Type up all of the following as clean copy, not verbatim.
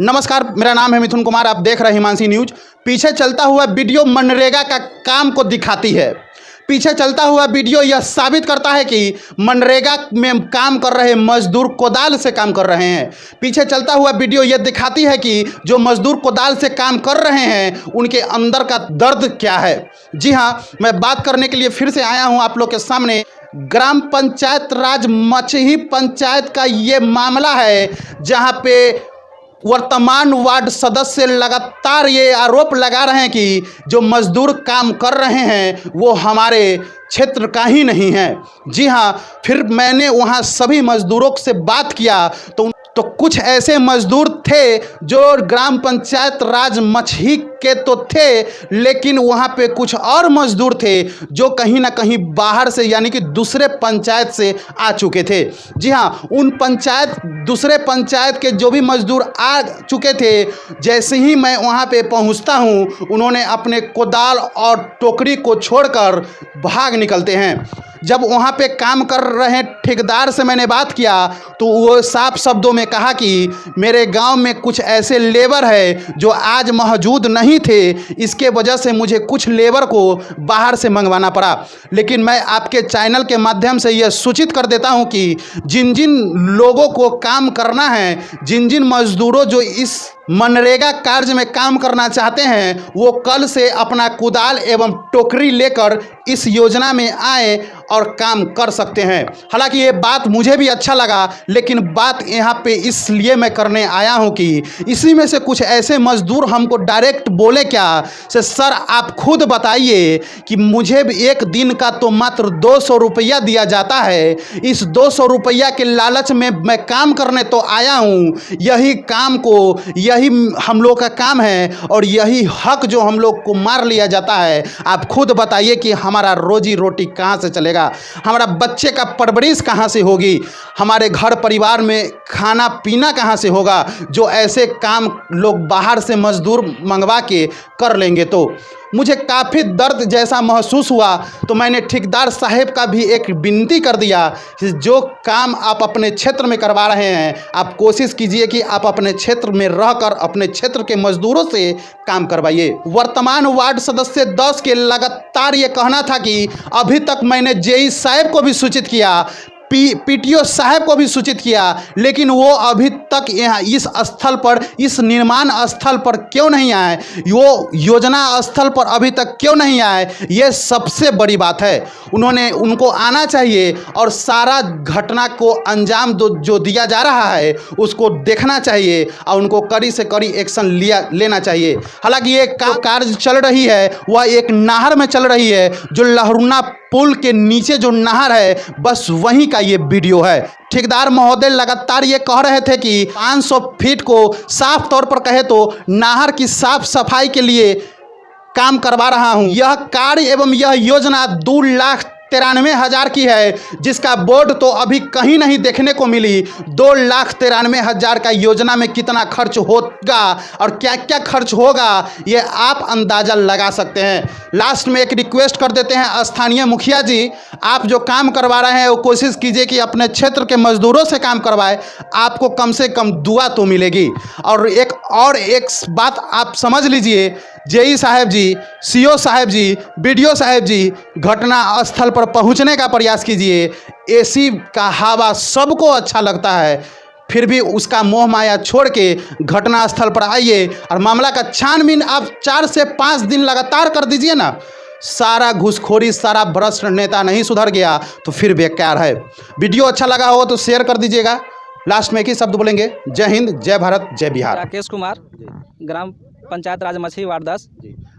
नमस्कार, मेरा नाम है मिथुन कुमार। आप देख रहे हैं हिमांशी न्यूज। पीछे चलता हुआ वीडियो मनरेगा का काम को दिखाती है। पीछे चलता हुआ वीडियो यह साबित करता है कि मनरेगा में काम कर रहे मजदूर कोदाल से काम कर रहे हैं। पीछे चलता हुआ वीडियो यह दिखाती है कि जो मजदूर कोदाल से काम कर रहे हैं उनके अंदर का दर्द क्या है। जी हाँ, मैं बात करने के लिए फिर से आया हूँ आप लोग के सामने। ग्राम पंचायत राज मछही पंचायत का ये मामला है, जहाँ पे वर्तमान वार्ड सदस्य लगातार ये आरोप लगा रहे हैं कि जो मजदूर काम कर रहे हैं वो हमारे क्षेत्र का ही नहीं है। जी हाँ, फिर मैंने वहाँ सभी मजदूरों से बात किया तो कुछ ऐसे मजदूर थे जो ग्राम पंचायत राज मछही के तो थे, लेकिन वहाँ पे कुछ और मजदूर थे जो कहीं ना कहीं बाहर से यानी कि दूसरे पंचायत से आ चुके थे। जी हाँ, उन दूसरे पंचायत के जो भी मजदूर आ चुके थे, जैसे ही मैं वहाँ पे पहुँचता हूँ उन्होंने अपने कोदाल और टोकरी को छोड़कर भाग निकलते हैं। जब वहाँ पे काम कर रहे ठेकेदार से मैंने बात किया तो वो साफ शब्दों में कहा कि मेरे गांव में कुछ ऐसे लेबर है जो आज मौजूद नहीं थे, इसके वजह से मुझे कुछ लेबर को बाहर से मंगवाना पड़ा। लेकिन मैं आपके चैनल के माध्यम से यह सूचित कर देता हूं कि जिन जिन लोगों को काम करना है, जिन जिन मजदूरों जो इस मनरेगा कार्य में काम करना चाहते हैं, वो कल से अपना कुदाल एवं टोकरी लेकर इस योजना में आए और काम कर सकते हैं। हालांकि ये बात मुझे भी अच्छा लगा, लेकिन बात यहाँ पे इसलिए मैं करने आया हूँ कि इसी में से कुछ ऐसे मजदूर हमको डायरेक्ट बोले क्या से, सर आप खुद बताइए कि मुझे भी एक दिन का तो मात्र 200 रुपया दिया जाता है। इस 200 रुपया के लालच में मैं काम करने तो आया हूँ। यही काम को यही हम लोग का काम है और यही हक जो हम लोग को मार लिया जाता है। आप खुद बताइए कि हमारा रोजी रोटी कहाँ से चलेगा, हमारा बच्चे का परवरिश कहाँ से होगी, हमारे घर परिवार में खाना पीना कहाँ से होगा, जो ऐसे काम लोग बाहर से मजदूर मंगवा के कर लेंगे। तो मुझे काफ़ी दर्द जैसा महसूस हुआ, तो मैंने ठेकेदार साहब का भी एक विनती कर दिया कि जो काम आप अपने क्षेत्र में करवा रहे हैं, आप कोशिश कीजिए कि आप अपने क्षेत्र में रहकर अपने क्षेत्र के मजदूरों से काम करवाइए। वर्तमान वार्ड सदस्य 10 के लगातार ये कहना था कि अभी तक मैंने जेई साहब को भी सूचित किया, पीटीओ साहब को भी सूचित किया, लेकिन वो अभी तक यहाँ इस स्थल पर, इस निर्माण स्थल पर क्यों नहीं आए, वो योजना स्थल पर अभी तक क्यों नहीं आए, ये सबसे बड़ी बात है। उनको आना चाहिए और सारा घटना को अंजाम जो दिया जा रहा है उसको देखना चाहिए और उनको कड़ी से कड़ी एक्शन लेना चाहिए। हालांकि ये कार्य चल रही है वह एक नहर में चल रही है, जो लहरुना पुल के नीचे जो नहर है, बस वहीं का ये वीडियो है। ठेकेदार महोदय लगातार ये कह रहे थे कि 500 फीट को साफ तौर पर कहे तो नहर की साफ सफाई के लिए काम करवा रहा हूं। यह कार्य एवं यह योजना 2,93,000 की है, जिसका बोर्ड तो अभी कहीं नहीं देखने को मिली। 2,93,000 का योजना में कितना खर्च होगा और क्या क्या खर्च होगा ये आप अंदाज़ा लगा सकते हैं। लास्ट में एक रिक्वेस्ट कर देते हैं, स्थानीय मुखिया जी, आप जो काम करवा रहे हैं वो कोशिश कीजिए कि अपने क्षेत्र के मजदूरों से काम करवाए, आपको कम से कम दुआ तो मिलेगी। और एक बात आप समझ लीजिए, जेई साहब जी, सीओ साहब जी, बीडीओ साहब जी, घटना स्थल पर पहुंचने का प्रयास कीजिए। एसी का हवा सबको अच्छा लगता है, फिर भी उसका मोह माया छोड़ के घटना स्थल पर आइए और मामला का छानबीन आप 4 से 5 दिन लगातार कर दीजिए ना। सारा घूसखोरी, सारा भ्रष्ट नेता नहीं सुधर गया तो फिर बेकार है। वीडियो अच्छा लगा हो तो शेयर कर दीजिएगा। लास्ट में एक ही शब्द बोलेंगे, जय हिंद, जय भारत, जय बिहार। राकेश कुमार, ग्राम पंचायत राज मछली वार्ड 10।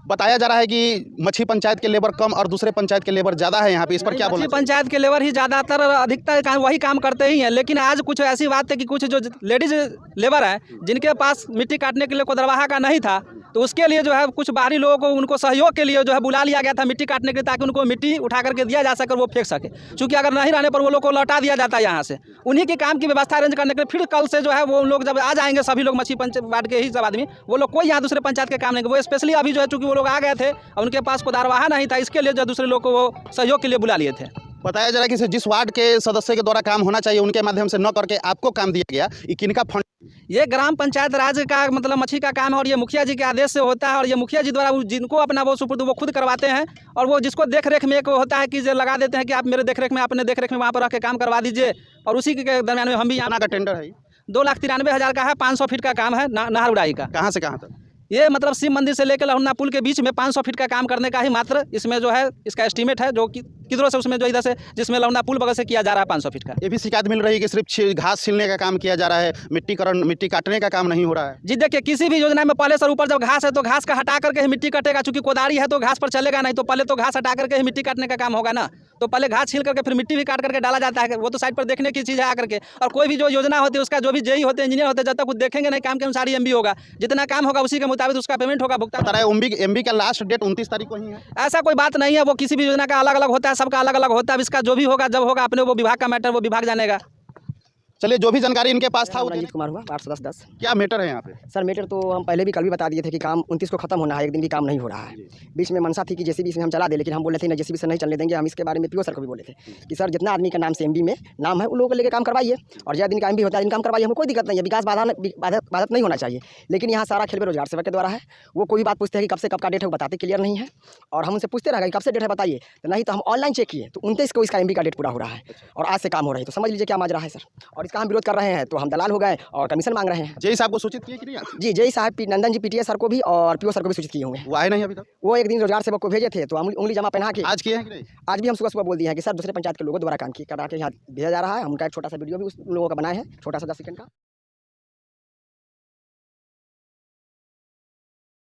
बताया जा रहा है कि मछली पंचायत के लेबर कम और दूसरे पंचायत के लेबर ज़्यादा है यहाँ पे, इस पर क्या बोलना? पंचायत के लेबर ही ज़्यादातर अधिकतर वही काम करते ही हैं, लेकिन आज कुछ ऐसी बात है कि कुछ जो लेडीज लेबर है जिनके पास मिट्टी काटने के लिए कोदरवाहा का नहीं था, तो उसके लिए जो है कुछ बाहरी लोगों को उनको सहयोग के लिए जो है बुला लिया गया था मिट्टी काटने के लिए, ताकि उनको मिट्टी उठा करके दिया जा सके, वो फेंक सके। क्योंकि अगर नहीं रहने पर वो लोग को लौटा दिया जाता है यहाँ से। उन्हीं के काम की व्यवस्था अरेंज करने के लिए फिर कल से जो है वो लोग जब आ जाएंगे, सभी लोग मछली पंचायत वार्ड के ही सब आदमी, वो लोग कोई यहाँ दूसरे पंचायत के काम नहीं, वो स्पेशली अभी जो है चूँकि वो लोग आ गए थे और उनके पास कोदारवाहा नहीं था, इसके लिए जो दूसरे लोग को वो सहयोग के लिए बुला लिए थे। बताया जा रहा है कि जिस वार्ड के सदस्य के द्वारा काम होना चाहिए उनके माध्यम से न करके आपको काम दिया गया, ये किनका फंड ये ग्राम पंचायत राज का मतलब मछली का काम है और ये मुखिया जी के आदेश से होता है और ये मुखिया जी द्वारा जिनको अपना वो सुपुर्द वो खुद करवाते हैं और वो जिसको देख रेख में एक होता है कि जो लगा देते हैं कि आप मेरे देख रेख में अपने देख रेख में वहाँ पर आके काम करवा दीजिए और उसी के दरमियान में हम भी कितना का टेंडर है? 2,93,000 का है। 500 फीट का काम है नहर उड़ाई का। कहाँ से कहाँ तक? ये मतलब शिव मंदिर से लेकर लहुन्ना पुल के बीच में 500 फीट का काम करने का ही मात्र इसमें जो है इसका एस्टीमेट है, जो कि किधरों से उसमें जो इधर से जिसमें लहुन्ना पुल बगल से किया जा रहा है 500 फीट का। ये भी शिकायत मिल रही है कि सिर्फ घास छीलने का काम किया जा रहा है, मिट्टी काटने का काम नहीं हो रहा है। जी देखिए, किसी भी योजना में पहले सर ऊपर जब घास है तो घास का हटा करके ही मिट्टी कटेगा, चूंकि कोदारी है तो घास पर चलेगा नहीं, तो पहले तो घास हटा करके ही मिट्टी काटने का काम होगा ना। तो पहले घास छील करके फिर मिट्टी भी काट करके डाला जाता है, वो तो साइड पर देखने की चीज़ है आकर के। और कोई भी जो योजना होती है उसका जो भी जेई होते हैं, इंजीनियर होते हैं, जब तक वो देखेंगे नहीं काम के अनुसार ही एमबी होगा, जितना काम होगा उसी के मुताबिक उसका पेमेंट होगा, भुगतान। बता रहा है एमबी का लास्ट डेट 29 तारीख को ही है। ऐसा कोई बात नहीं है, वो किसी भी योजना का अलग अलग होता है, सबका अलग अलग होता है। इसका जो भी होगा जब होगा अपने वो विभाग का मैटर वो विभाग जानेगा। चलिए, जो भी जानकारी इनके पास था। रंजीत कुमार हुआ 810। क्या मैटर है यहाँ पे? सर मैटर तो हम पहले भी कल भी बता दिए थे कि काम 29 को खत्म होना है, एक दिन भी काम नहीं हो रहा है। बीच में मनसा थी कि जेसीबी से हम चला दे, लेकिन हम बोले थे ना जेसीबी से नहीं चलने देंगे। हम इसके बारे में पीओ सर को भी बोले थे कि सर जितना आदमी का नाम से एमबी में नाम है उन लोगों को लेकर काम करवाइए, और ज्यादा दिन का एमबी होता है इनकम करवाइए, हमको कोई दिक्कत नहीं है, विकास बाधित नहीं होना चाहिए। लेकिन यहाँ सारा खेल बेरोजगार सेवक के द्वारा है। वो कोई बात पूछते हैं कि कब से कब का डेट है, वो बताते क्लियर नहीं है, और हम उनसे पूछते रहेगा कि कब से डेट है बताइए, तो नहीं तो हम ऑनलाइन चेक किए तो 29 को इसका एमबी का डेट पूरा हो रहा है और आज से काम हो रहा है। तो समझ लीजिए क्या माजरा है सर, और इसका हम विरोध कर रहे हैं तो हम दलाल हो गए और कमीशन मांग रहे हैं। जेई साहब को सूचित किए कि नहीं? जी जेई साहब नंदन जी पीटीए सर को भी और पीओ सर को भी सूचित किए हुए हैं। वो आए नहीं अभी तक? वो एक दिन रोजगार सेवक को भेजे थे तो उंगली जमा पहना के आज किए हैं कि नहीं? आज भी हम सुबह सुबह बोल दिए हैं कि सर दूसरे पंचायत के लोगों द्वारा काम करा के यहाँ भेजा जा रहा है। उनका एक छोटा सा वीडियो भी उस लोगों का बनाया है, छोटा सा 10 सेकंड का।